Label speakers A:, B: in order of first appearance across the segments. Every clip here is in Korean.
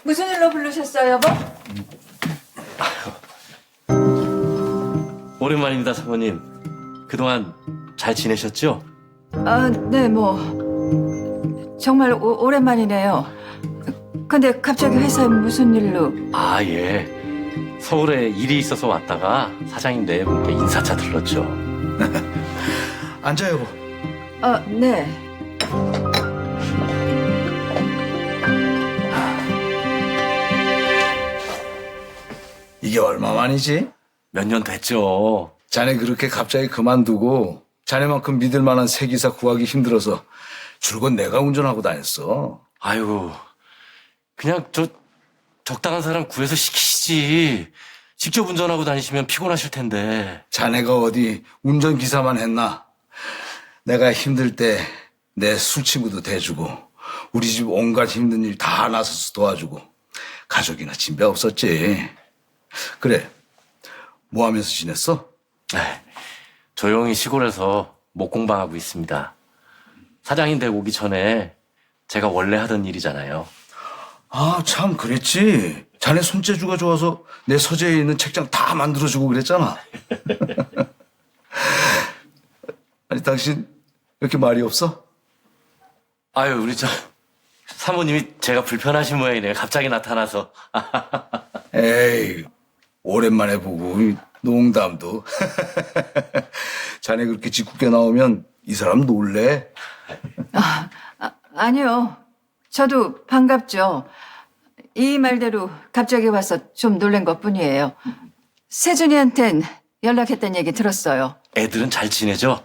A: 무슨 일로 부르셨어요, 여보?
B: 오랜만입니다, 사모님. 그동안 잘 지내셨죠?
A: 아, 네, 정말 오랜만이네요. 근데 갑자기 회사에 무슨 일로?
B: 아, 예. 서울에 일이 있어서 왔다가 사장님 내분께 인사차 들렀죠.
C: 앉아, 여보.
A: 네.
C: 이게 얼마만이지?
B: 몇 년 됐죠.
C: 자네 그렇게 갑자기 그만두고 자네만큼 믿을 만한 새 기사 구하기 힘들어서 줄곧 내가 운전하고 다녔어.
B: 아이고, 그냥 적당한 사람 구해서 시키시지. 직접 운전하고 다니시면 피곤하실 텐데.
C: 자네가 어디 운전기사만 했나? 내가 힘들 때 내 술 친구도 대주고 우리 집 온갖 힘든 일 다 나서서 도와주고 가족이나 진배 없었지. 그래, 뭐 하면서 지냈어?
B: 에이, 조용히 시골에서 목공방하고 있습니다. 사장님 댁 오기 전에 제가 원래 하던 일이잖아요.
C: 아, 참 그랬지. 자네 손재주가 좋아서 내 서재에 있는 책장 다 만들어주고 그랬잖아. 아니, 당신 이렇게 말이 없어?
B: 아유, 우리 사모님이 제가 불편하신 모양이네요. 갑자기 나타나서.
C: 에이, 오랜만에 보고 농담도. 자네 그렇게 짓궂게 나오면 이 사람 놀래.
A: 아니요. 저도 반갑죠. 이 말대로 갑자기 와서 좀 놀란 것뿐이에요. 세준이한텐 연락했다는 얘기 들었어요.
B: 애들은 잘 지내죠?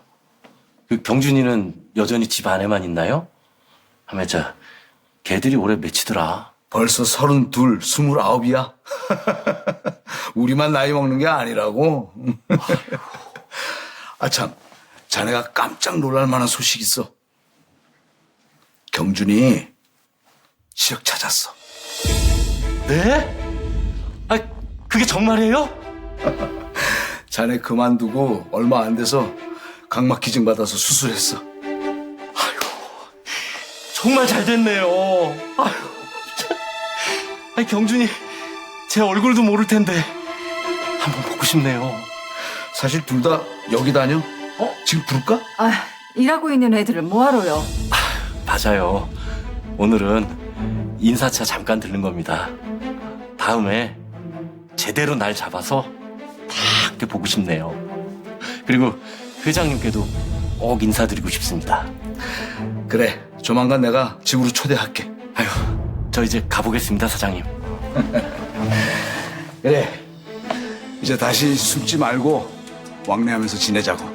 B: 그 경준이는 여전히 집 안에만 있나요? 하면 걔들이 올해 몇이더라?
C: 벌써 32, 29이야. 우리만 나이 먹는 게 아니라고. 아, 참. 자네가 깜짝 놀랄 만한 소식 있어. 경준이 시력 찾았어.
B: 네? 아, 그게 정말이에요?
C: 자네 그만두고 얼마 안 돼서 각막 기증 받아서 수술했어.
B: 정말 잘 됐네요. 아유, 아니, 경준이 제 얼굴도 모를 텐데 한번 보고 싶네요.
C: 사실 둘 다 여기 다녀? 지금 부를까?
A: 아, 일하고 있는 애들을 뭐하러요?
B: 맞아요. 오늘은 인사차 잠깐 들른 겁니다. 다음에 제대로 날 잡아서 다 함께 보고 싶네요. 그리고 회장님께도 꼭 인사드리고 싶습니다.
C: 그래, 조만간 내가 집으로 초대할게.
B: 아유, 저 이제 가보겠습니다, 사장님.
C: 그래, 이제 다시 숨지 말고 왕래하면서 지내자고.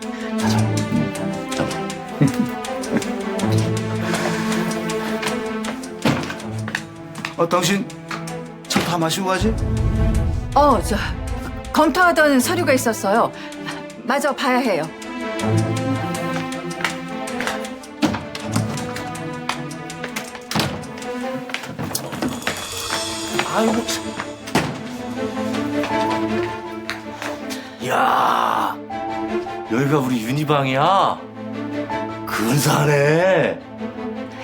C: 당신 차 다 마시고 가지?
A: 검토하던 서류가 있었어요. 마저 봐야 해요.
B: 아이고, 참. 이야, 여기가 우리 윤희방이야. 근사하네.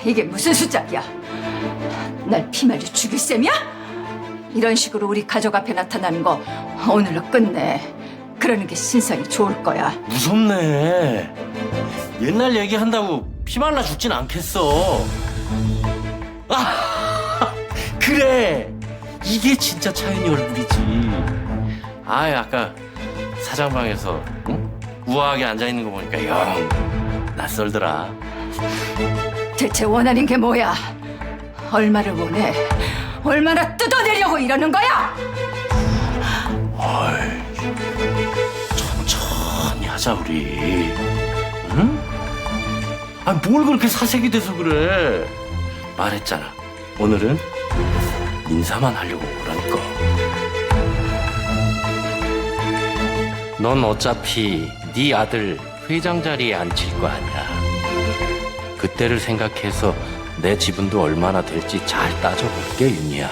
A: 이게 무슨 수작이야? 날 피말려 죽일 셈이야? 이런 식으로 우리 가족 앞에 나타나는 거 오늘로 끝내. 그러는 게 신상이 좋을 거야.
B: 무섭네. 옛날 얘기한다고 피말라 죽진 않겠어. 아, 그래. 이게 진짜 차윤이 얼굴이지. 아까 사장방에서 우아하게 앉아있는 거 보니까 영 낯설더라.
A: 대체 원하는 게 뭐야? 얼마를 원해? 얼마나 뜯어내려고 이러는 거야?
B: 천천히 하자 우리. 응? 뭘 그렇게 사색이 돼서 그래. 말했잖아. 오늘은 인사만 하려고 그러니까. 넌 어차피 네 아들 회장 자리에 앉힐 거 아니야. 그때를 생각해서 내 지분도 얼마나 될지 잘 따져볼게, 윤희야.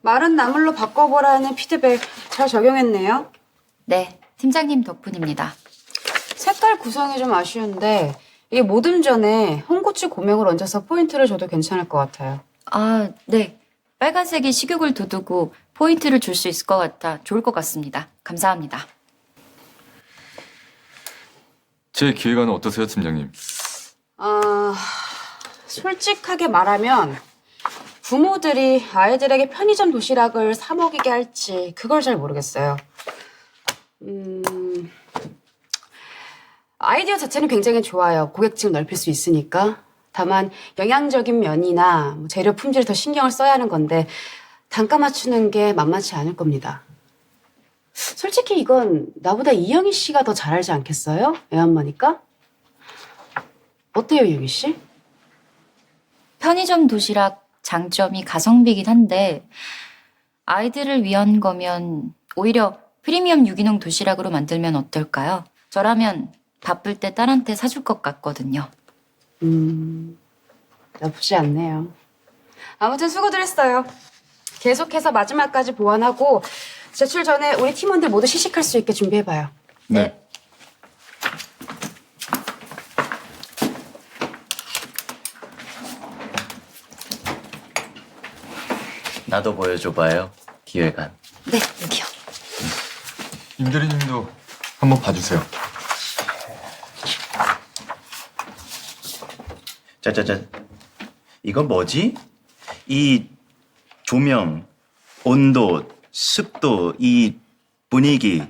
D: 마른 나물로 바꿔보라는 피드백 잘 적용했네요.
E: 네, 팀장님 덕분입니다.
D: 색깔 구성이 좀 아쉬운데 이게 모듬 전에 홍고추 고명을 얹어서 포인트를 줘도 괜찮을 것 같아요.
E: 아, 네. 빨간색이 식욕을 돋우고 포인트를 줄 수 있을 것 같아 좋을 것 같습니다. 감사합니다.
F: 제 기획안은 어떠세요, 팀장님?
D: 솔직하게 말하면 부모들이 아이들에게 편의점 도시락을 사 먹이게 할지 그걸 잘 모르겠어요. 아이디어 자체는 굉장히 좋아요. 고객층을 넓힐 수 있으니까. 다만 영양적인 면이나 재료 품질에 더 신경을 써야 하는 건데 단가 맞추는 게 만만치 않을 겁니다. 솔직히 이건 나보다 이영희 씨가 더 잘 알지 않겠어요? 애엄마니까? 어때요, 이영희 씨?
E: 편의점 도시락 장점이 가성비긴 한데 아이들을 위한 거면 오히려 프리미엄 유기농 도시락으로 만들면 어떨까요? 저라면 바쁠 때 딸한테 사줄 것 같거든요.
D: 나쁘지 않네요. 아무튼 수고들 했어요. 계속해서 마지막까지 보완하고 제출 전에 우리 팀원들 모두 시식할 수 있게 준비해봐요.
E: 네.
G: 나도 보여줘봐요. 기획안.
E: 네, 여기요.
F: 임 대리님도 한번 봐주세요.
G: 짜자자. 이건 뭐지? 이 조명, 온도, 습도, 이 분위기.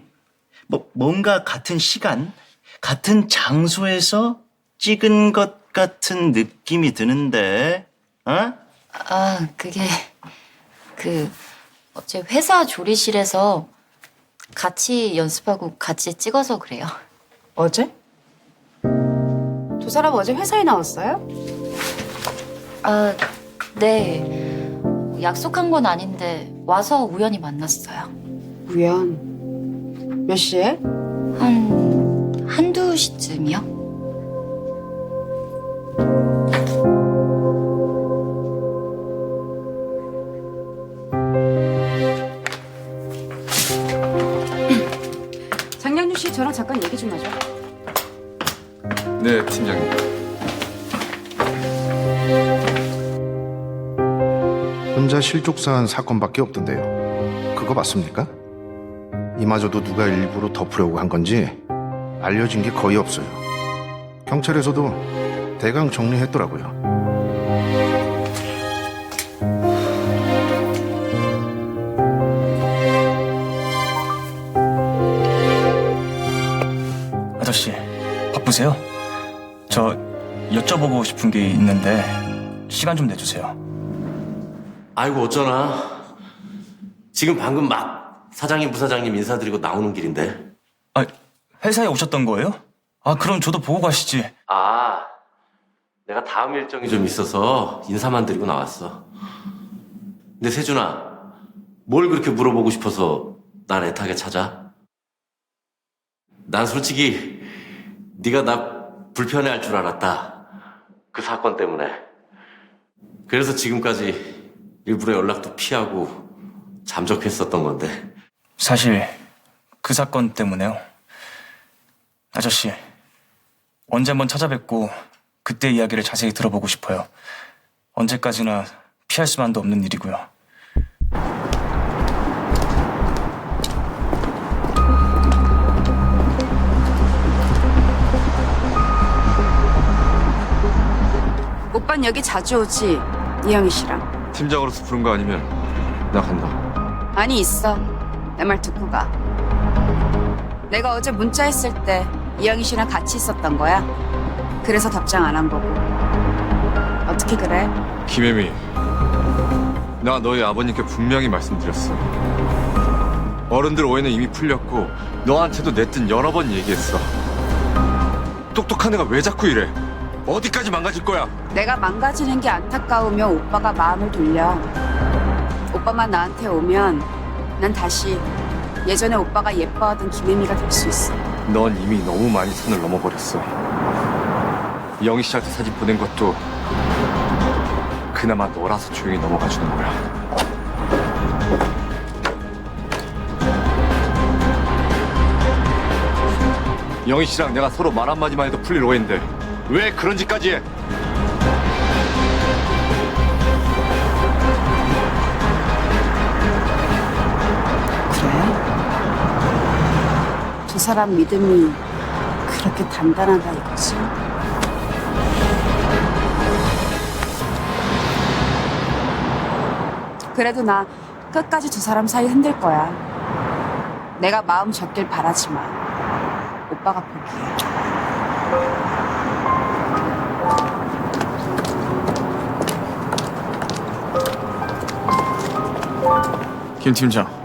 G: 뭔가 같은 시간, 같은 장소에서 찍은 것 같은 느낌이 드는데, 어?
E: 아, 그게 어제 회사 조리실에서 같이 연습하고 같이 찍어서 그래요.
D: 어제? 두 사람 어제 회사에 나왔어요?
E: 아, 네. 약속한 건 아닌데 와서 우연히 만났어요.
D: 우연. 몇 시에?
E: 한두 시쯤이요?
D: 장량주 씨 저랑 잠깐 얘기 좀 하죠.
F: 네, 팀장님.
H: 혼자 실족사한 사건밖에 없던데요. 그거 맞습니까? 이마저도 누가 일부러 덮으려고 한 건지 알려진 게 거의 없어요. 경찰에서도 대강 정리했더라고요.
I: 아저씨, 바쁘세요? 저 여쭤보고 싶은 게 있는데 시간 좀 내주세요.
B: 아이고 어쩌나. 지금 방금 막 사장님 부사장님 인사드리고 나오는 길인데.
I: 아, 회사에 오셨던 거예요? 아, 그럼 저도 보고 가시지.
B: 아, 내가 다음 일정이 좀 있어서 인사만 드리고 나왔어. 근데 세준아, 뭘 그렇게 물어보고 싶어서 날 애타게 찾아? 난 솔직히 네가 나 불편해할 줄 알았다. 그 사건 때문에. 그래서 지금까지 일부러 연락도 피하고 잠적했었던 건데.
I: 사실 그 사건 때문에요. 아저씨, 언제 한번 찾아뵙고 그때 이야기를 자세히 들어보고 싶어요. 언제까지나 피할 수만도 없는 일이고요.
D: 오빤 여기 자주 오지, 이영희 씨랑.
F: 팀장으로서 부른 거 아니면 나 간다.
D: 아니, 있어. 내 말 듣고 가. 내가 어제 문자했을 때 이영희 씨랑 같이 있었던 거야. 그래서 답장 안 한 거고. 어떻게 그래?
F: 김혜미, 나 너희 아버님께 분명히 말씀드렸어. 어른들 오해는 이미 풀렸고 너한테도 내 뜻 여러 번 얘기했어. 똑똑한 애가 왜 자꾸 이래? 어디까지 망가질 거야?
D: 내가 망가지는 게 안타까우면 오빠가 마음을 돌려. 오빠만 나한테 오면 난 다시 예전에 오빠가 예뻐하던 김혜미가 될 수 있어.
F: 넌 이미 너무 많이 선을 넘어버렸어. 영희 씨한테 사진 보낸 것도 그나마 너라서 조용히 넘어가 주는 거야. 영희 씨랑 내가 서로 말 한마디만 해도 풀릴 오해인데 왜 그런 짓까지 해?
D: 그래? 두 사람 믿음이 그렇게 단단하다 이거지? 그래도 나 끝까지 두 사람 사이 흔들 거야. 내가 마음 접길 바라지만 오빠가 포기해.
I: 김 팀장.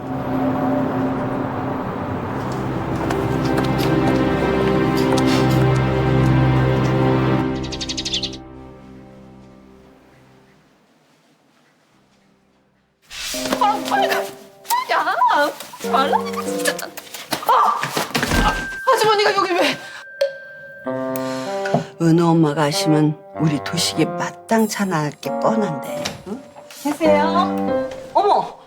A: 아주머니가 여기 왜?
J: 은호 엄마가 아시면 우리 도식이 마땅치 않을 게 뻔한데. 응?
A: 계세요?
J: 어머,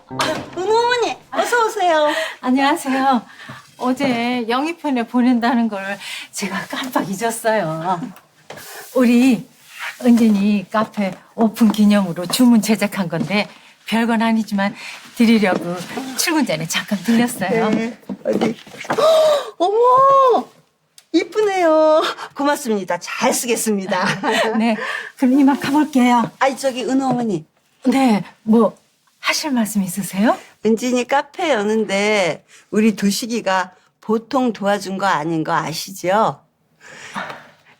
J: 은호 어머니 어서 오세요.
K: 안녕하세요. 어제 영희편에 보낸다는 걸 제가 깜빡 잊었어요. 우리 은진이 카페 오픈 기념으로 주문 제작한 건데 별건 아니지만 드리려고 출근 전에 잠깐 들렸어요.
J: 네, 어디? 어머, 이쁘네요. 고맙습니다. 잘 쓰겠습니다.
K: 네, 그럼 이만 가볼게요.
J: 아이 저기 은호 어머니,
K: 네, 뭐 하실 말씀 있으세요?
J: 은진이 카페 여는데 우리 도식이가 보통 도와준 거 아닌 거 아시죠?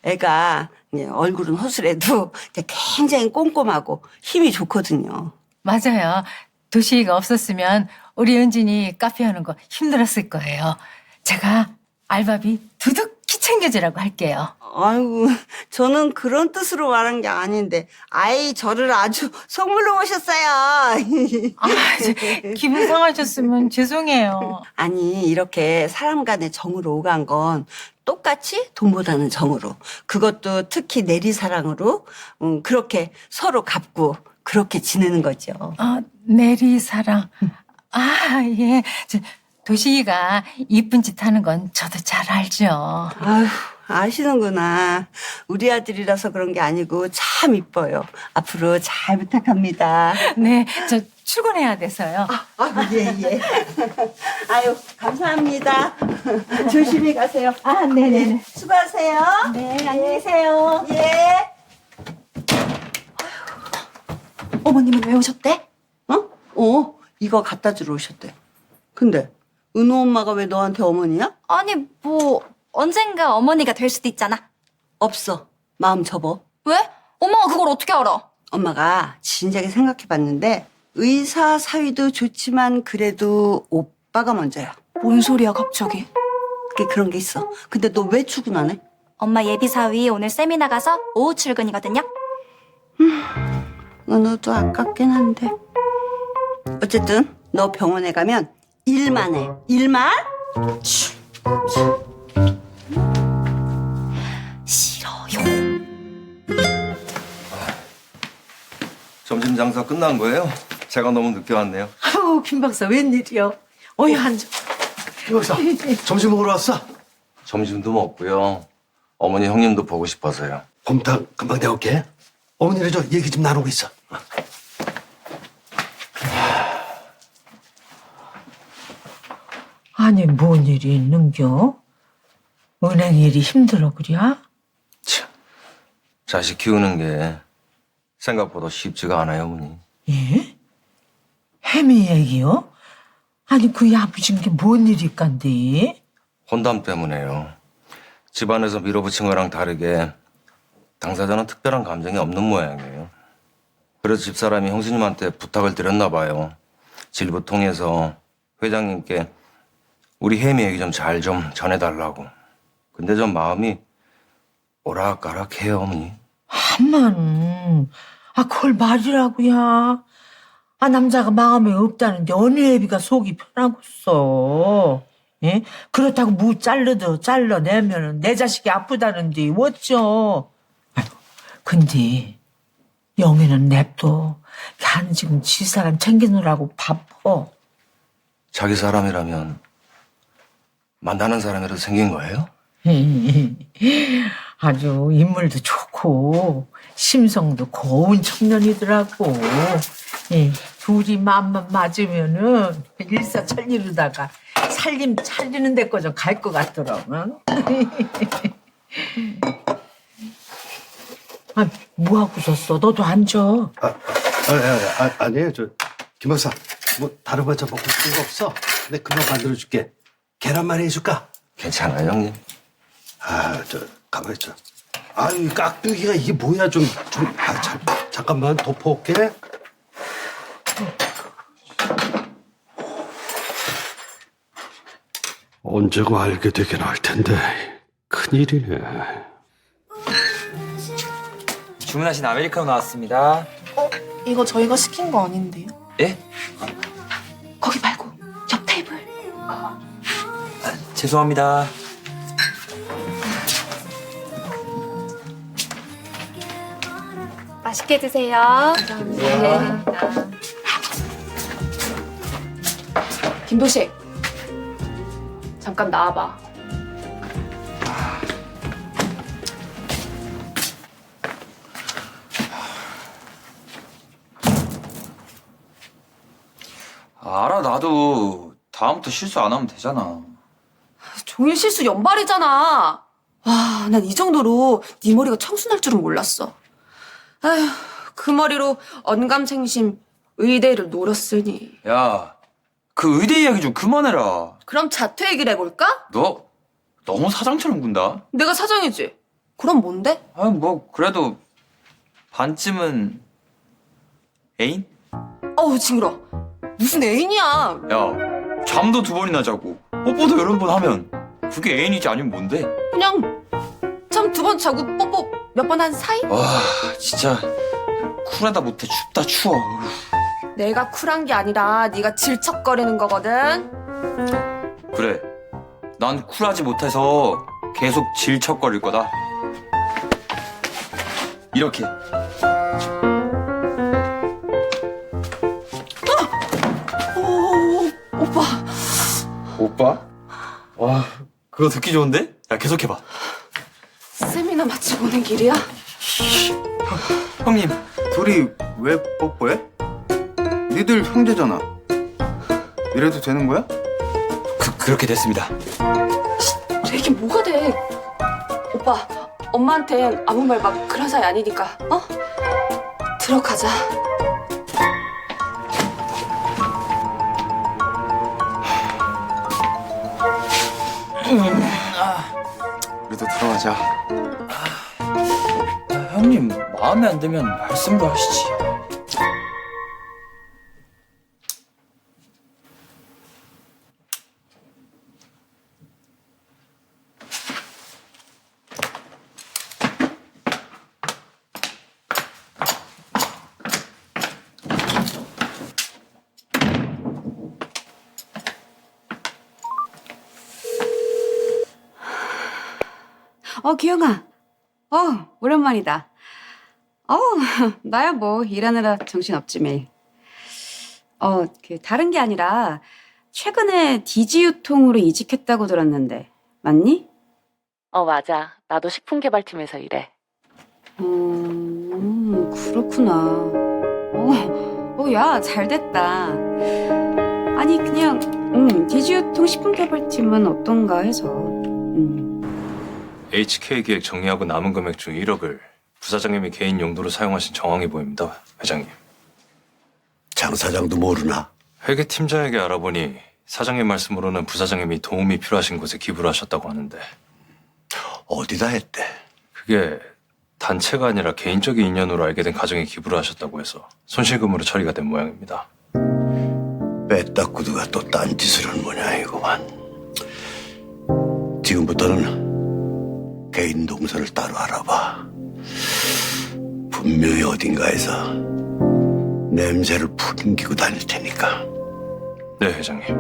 J: 애가 얼굴은 허술해도 굉장히 꼼꼼하고 힘이 좋거든요.
K: 맞아요. 도시가 없었으면 우리 은진이 카페 하는 거 힘들었을 거예요. 제가 알바비 두둑히 챙겨주라고 할게요.
J: 아이고, 저는 그런 뜻으로 말한 게 아닌데, 아이, 저를 아주 선물로 오셨어요.
K: 아, 기분 상하셨으면 죄송해요.
J: 아니, 이렇게 사람 간의 정으로 오간 건 똑같이 돈보다는 정으로. 그것도 특히 내리사랑으로, 그렇게 서로 갚고, 그렇게 지내는 거죠.
K: 아, 내리사랑. 아, 예. 도시가 이쁜 짓 하는 건 저도 잘 알죠.
J: 아휴, 아시는구나. 우리 아들이라서 그런 게 아니고 참 이뻐요. 앞으로 잘 부탁합니다.
K: 네, 저 출근해야 돼서요.
J: 예, 예. 아유, 감사합니다. 조심히 가세요.
K: 아, 네네네.
J: 수고하세요.
K: 네, 안녕히 계세요.
J: 예.
E: 어머님은 왜 오셨대?
J: 이거 갖다 주러 오셨대. 근데 은호 엄마가 왜 너한테 어머니야?
E: 아니, 뭐 언젠가 어머니가 될 수도 있잖아.
J: 없어. 마음 접어.
E: 왜? 엄마가 그걸 어떻게 알아?
J: 엄마가 진작에 생각해봤는데 의사 사위도 좋지만 그래도 오빠가 먼저야.
E: 뭔 소리야 갑자기?
J: 그게 그런 게 있어. 근데 너 왜 출근 안 해?
E: 엄마 예비사위 오늘 세미나 가서 오후 출근이거든요.
J: 은호도 아깝긴 한데. 어쨌든 너 병원에 가면 일만 해. 일만?
E: 싫어요.
F: 점심 장사 끝난 거예요? 제가 너무 늦게 왔네요.
K: 아우, 김 박사 웬일이요? 어이, 앉아.
H: 여기서 점심 먹으러 왔어?
B: 점심도 먹고요. 어머니 형님도 보고 싶어서요.
H: 곰탕 금방 데울게. 어머니랑 저 얘기 좀 나누고 있어.
K: 아니, 뭔 일이 있는겨? 은행 일이 힘들어 그랴?
B: 참, 자식 키우는 게 생각보다 쉽지가 않아요, 어머니.
K: 예? 혜미 얘기요? 아니, 그 야부진 게 뭔 일일깐데?
B: 혼담 때문에요. 집안에서 밀어붙인 거랑 다르게 당사자는 특별한 감정이 없는 모양이에요. 그래서 집사람이 형수님한테 부탁을 드렸나 봐요. 질부 통해서 회장님께 우리 혜미 얘기 좀 잘 좀 전해달라고. 근데 전 마음이 오락가락해요, 어머니.
K: 한마는, 그걸 말이라고야. 남자가 마음에 없다는데 어느 애비가 속이 편하겠어. 예? 그렇다고 뭐 잘라내면은 내 자식이 아프다는데 어쩌. 근데 영희는 냅둬. 걔는 지금 지 사람 챙기느라고 바빠.
L: 자기 사람이라면 만나는 사람이라도 생긴 거예요?
K: 아주 인물도 좋고 심성도 고운 청년이더라고. 둘이 마음만 맞으면은 일사천리로다가 살림 차리는 데까지 갈 것 같더라. 응? 아, 뭐하고 섰어? 너도 앉아.
L: 아니에요. 김 박사, 뭐 다른 반찬 먹고 싶은 거 없어? 내가 금방 만들어줄게. 계란말이 해줄까? 괜찮아요, 형님. 가만히 있어. 아유, 깍두기가 이게 뭐야? 잠깐만 덮어올게. 언제가 알게 되긴 할 텐데 큰일이네.
I: 주문하신 아메리카노 나왔습니다.
M: 이거 저희가 시킨 거 아닌데요?
I: 예?
M: 거기 말고 옆 테이블.
I: 죄송합니다.
M: 맛있게 드세요.
D: 네. 김도식, 잠깐 나와봐.
N: 알아, 나도 다음부터 실수 안 하면 되잖아.
M: 종일 실수 연발이잖아. 와, 난 이 정도로 네 머리가 청순할 줄은 몰랐어. 아휴, 그 머리로 언감생심 의대를 노렸으니.
N: 야, 그 의대 이야기 좀 그만해라.
M: 그럼 자퇴 얘기를 해볼까?
N: 너 너무 사장처럼 군다.
M: 내가 사장이지. 그럼 뭔데?
N: 아, 뭐 그래도 반쯤은 애인?
M: 어우, 징그러. 무슨 애인이야.
N: 야, 잠도 2번이나 자고 뽀뽀도 여러 번 하면 그게 애인이지 아니면 뭔데?
M: 그냥 참 2번 자고 뽀뽀 몇 번 한 사이?
N: 와, 진짜 쿨하다 못해 춥다 추워.
M: 내가 쿨한 게 아니라 네가 질척거리는 거거든.
N: 그래, 난 쿨하지 못해서 계속 질척거릴 거다. 이렇게.
M: 오빠.
N: 오빠? 와, 그거 듣기 좋은데? 야, 계속해봐.
M: 세미나 마치 보는 길이야?
F: 형님, 둘이 왜 뽀뽀해? 니들 형제잖아. 이래도 되는 거야?
N: 그렇게 됐습니다.
M: 되게 뭐가 돼? 오빠, 엄마한테 아무 말 막 그런 사이 아니니까, 어? 들어가자.
F: 그래도 들어가자.
N: 형님, 마음에 안 들면 말씀도 하시지.
D: 기영아. 오랜만이다. 나야 뭐 일하느라 정신없지 매일. 다른 게 아니라 최근에 디지유통으로 이직했다고 들었는데 맞니?
O: 맞아. 나도 식품개발팀에서 일해.
D: 그렇구나. 야, 잘 됐다. 아니, 그냥, 디지유통 식품개발팀은 어떤가 해서.
F: HK기획 정리하고 남은 금액 중 1억을 부사장님이 개인 용도로 사용하신 정황이 보입니다, 회장님.
L: 장 사장도 모르나?
F: 회계팀장에게 알아보니 사장님 말씀으로는 부사장님이 도움이 필요하신 곳에 기부를 하셨다고 하는데
L: 어디다 했대?
F: 그게 단체가 아니라 개인적인 인연으로 알게 된 가정에 기부를 하셨다고 해서 손실금으로 처리가 된 모양입니다.
L: 빼딱구두가 또 딴짓을 한 모양이구만. 지금부터는 개인 동선을 따로 알아봐. 분명히 어딘가에서 냄새를 풍기고 다닐 테니까.
F: 네, 회장님.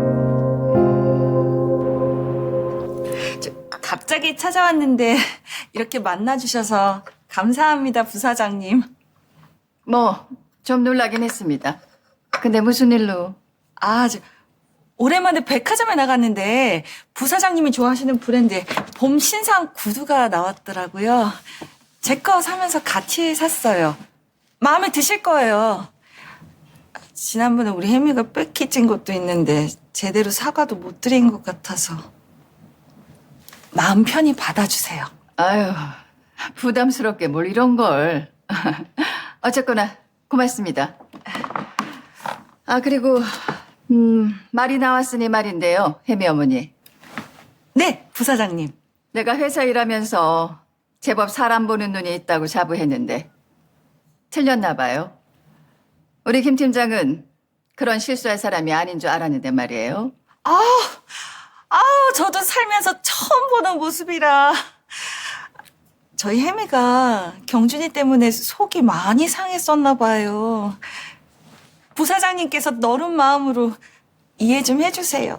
P: 갑자기 찾아왔는데 이렇게 만나주셔서 감사합니다, 부사장님.
A: 뭐 좀 놀라긴 했습니다. 근데 무슨 일로?
P: 오랜만에 백화점에 나갔는데 부사장님이 좋아하시는 브랜드의 봄 신상 구두가 나왔더라고요. 제 거 사면서 같이 샀어요. 마음에 드실 거예요. 지난번에 우리 혜미가 뺏기 찐 것도 있는데 제대로 사과도 못 드린 것 같아서 마음 편히 받아주세요.
A: 아유, 부담스럽게 뭘 이런 걸. 어쨌거나 고맙습니다. 그리고 말이 나왔으니 말인데요, 혜미 어머니.
P: 네, 부사장님.
A: 내가 회사 일하면서 제법 사람 보는 눈이 있다고 자부했는데 틀렸나 봐요. 우리 김 팀장은 그런 실수할 사람이 아닌 줄 알았는데 말이에요.
P: 저도 살면서 처음 보는 모습이라. 저희 혜미가 경준이 때문에 속이 많이 상했었나 봐요. 부사장님께서 너른 마음으로 이해 좀 해주세요.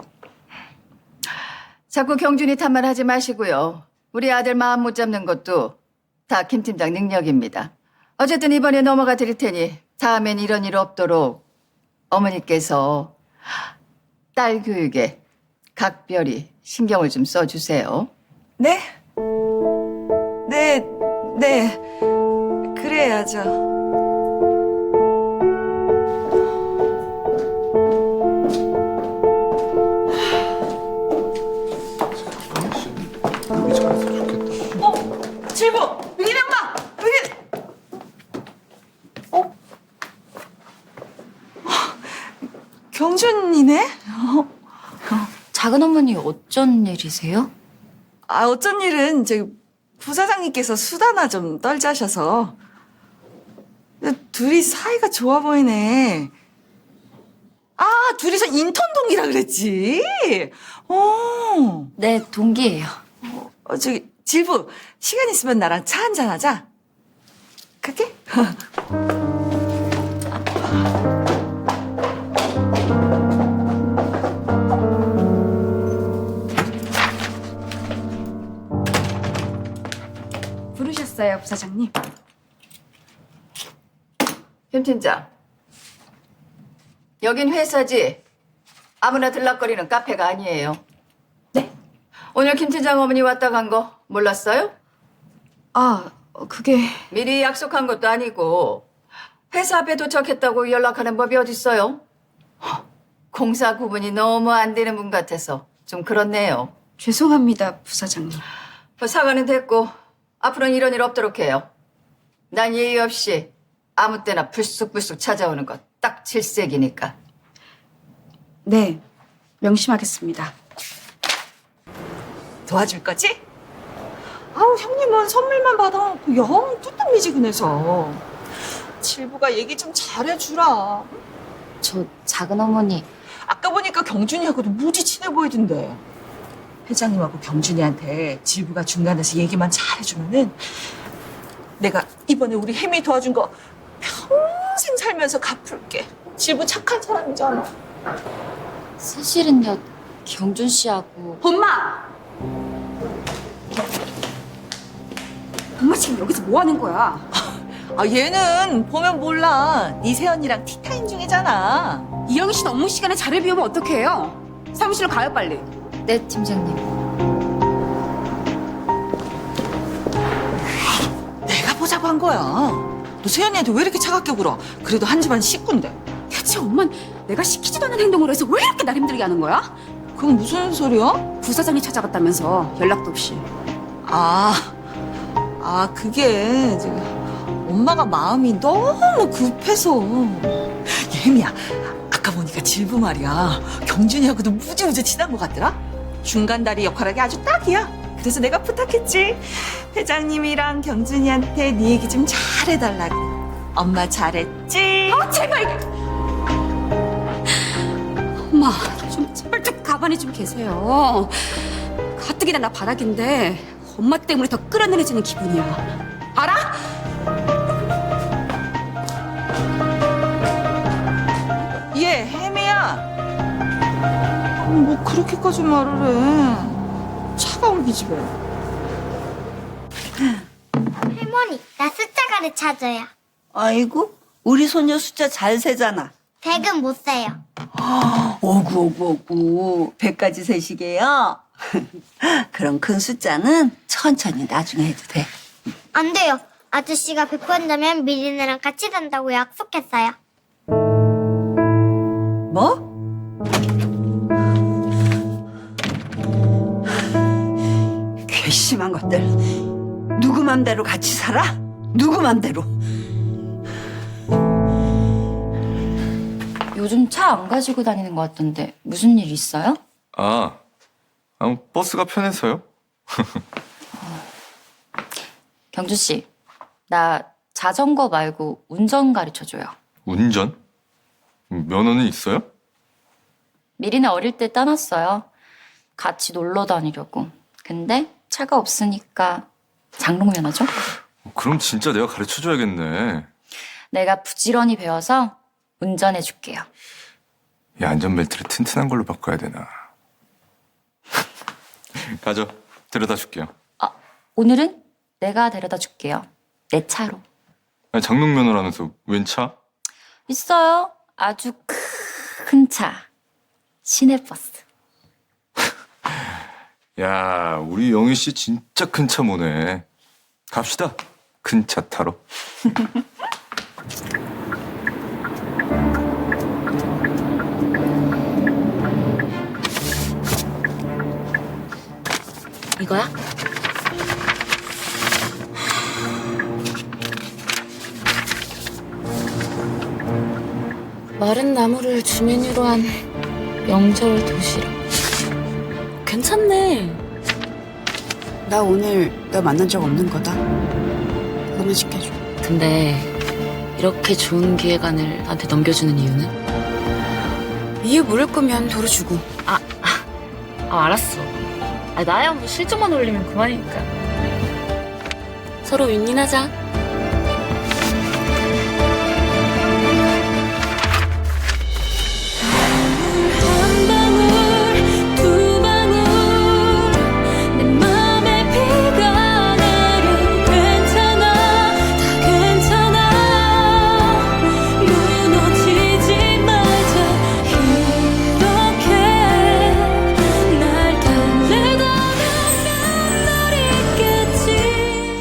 A: 자꾸 경준이 탓만 하지 마시고요. 우리 아들 마음 못 잡는 것도 다 김 팀장 능력입니다. 어쨌든 이번에 넘어가 드릴 테니 다음엔 이런 일 없도록 어머니께서 딸 교육에 각별히 신경을 좀 써주세요.
P: 네? 네. 그래야죠.
H: 여기 잘해서 좋겠다.
P: 질보! 여기 엄마! 여기! 경준이네?
E: 작은 어머니 어쩐 일이세요?
P: 어쩐 일은 부사장님께서 수다나 좀 떨자셔서. 둘이 사이가 좋아 보이네. 둘이서 인턴 동기라 그랬지?
E: 네, 동기예요.
P: 질부, 시간 있으면 나랑 차 한잔 하자. 갈게.
D: 부르셨어요, 부사장님?
A: 김 팀장, 여긴 회사지 아무나 들락거리는 카페가 아니에요. 네? 오늘 김 팀장 어머니 왔다 간 거 몰랐어요?
D: 그게...
A: 미리 약속한 것도 아니고 회사 앞에 도착했다고 연락하는 법이 어딨어요? 공사 구분이 너무 안 되는 분 같아서 좀 그렇네요.
D: 죄송합니다, 부사장님.
A: 사과는 됐고 앞으로는 이런 일 없도록 해요. 난 예의 없이 아무 때나 불쑥불쑥 찾아오는 거 딱 질색이니까.
D: 네, 명심하겠습니다.
P: 도와줄 거지? 형님은 선물만 받아놓고 영 뚜렷미지근해서. 질부가 얘기 좀 잘해주라.
E: 저 작은 어머니.
P: 아까 보니까 경준이하고도 무지 친해 보이던데. 회장님하고 경준이한테 질부가 중간에서 얘기만 잘해주면은 내가 이번에 우리 혜미 도와준 거 평생 살면서 갚을게. 질부 착한 사람이잖아.
E: 사실은요, 경준 씨하고.
D: 엄마! 엄마 지금 여기서 뭐 하는 거야?
P: 얘는 보면 몰라. 네 새언니랑 티타임 중이잖아.
D: 이영희 씨는 업무 시간에 자리 비우면 어떡해요? 사무실로 가요, 빨리.
E: 네, 팀장님.
P: 내가 보자고 한 거야. 너 세연이한테 왜 이렇게 차갑게 굴어? 그래도 한 집안 식구인데.
D: 대체 엄만 내가 시키지도 않은 행동으로 해서 왜 이렇게 날 힘들게 하는 거야?
P: 그건 무슨 소리야?
D: 부사장이 찾아갔다면서 연락도 없이.
P: 그게 엄마가 마음이 너무 급해서. 혜미야, 아까 보니까 질부 말이야. 경준이하고도 무지무지 친한 것 같더라? 중간다리 역할하기 아주 딱이야. 그래서 내가 부탁했지. 회장님이랑 경준이한테 네 얘기 좀 잘해달라고. 엄마 잘했지?
D: 제발! 엄마, 좀 제발 좀 가만히 좀 계세요. 가뜩이나 나 바닥인데 엄마 때문에 더 끌어내려지는 기분이야. 알아?
P: 혜미야. 뭐 그렇게까지 말을 해. 차가운 기집애.
Q: 할머니, 나 숫자 가르쳐줘요.
J: 아이고, 우리 소녀 숫자 잘 세잖아.
Q: 100은 못 세요.
J: 오구 100까지 세시게요? 그럼 큰 숫자는 천천히 나중에 해도 돼.
Q: 안 돼요. 아저씨가 100번 자면 미리네랑 같이 잔다고 약속했어요.
J: 뭐? 괘씸한 것들. 누구 맘대로 같이 살아? 누구 맘대로?
E: 요즘 차 안 가지고 다니는 것 같던데 무슨 일 있어요?
F: 버스가 편해서요?
E: 경주 씨, 나 자전거 말고 운전 가르쳐줘요.
F: 운전? 면허는 있어요?
E: 미리네 어릴 때 따놨어요. 같이 놀러 다니려고. 근데 차가 없으니까 장롱면허죠?
F: 그럼 진짜 내가 가르쳐줘야겠네.
E: 내가 부지런히 배워서 운전해줄게요.
F: 이 안전벨트를 튼튼한 걸로 바꿔야 되나. 가져, 데려다 줄게요.
E: 오늘은 내가 데려다 줄게요. 내 차로.
F: 아니, 장롱면허라면서 웬 차?
E: 있어요. 아주 큰 차. 시내버스.
F: 야, 우리 영희 씨 진짜 큰 차 모네. 갑시다. 큰 차 타러.
E: 이거야?
D: 마른 나무를 주메뉴로 한 명절 도시락. 괜찮네. 나 오늘 너 만난 적 없는 거다. 그거만 지켜줘. 근데 이렇게 좋은 기획안을 나한테 넘겨주는 이유는? 이유 물을 거면 도로 주고.
E: 알았어. 나야 뭐 실적만 올리면 그만이니까.
D: 서로 윈윈하자.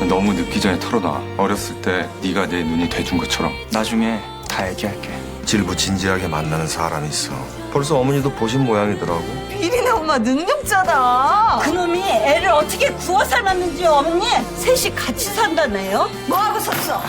F: 너무 늦기 전에 털어놔. 어렸을 때 네가 내 눈이 돼준 것처럼.
I: 나중에 다 얘기할게.
R: 질부진지하게 만나는 사람이 있어. 벌써 어머니도 보신 모양이더라고.
P: 비리네 엄마 능력자다.
J: 그놈이 애를 어떻게 구워 삶았는지 어머니 셋이 같이 산다네요? 뭐하고 섰어?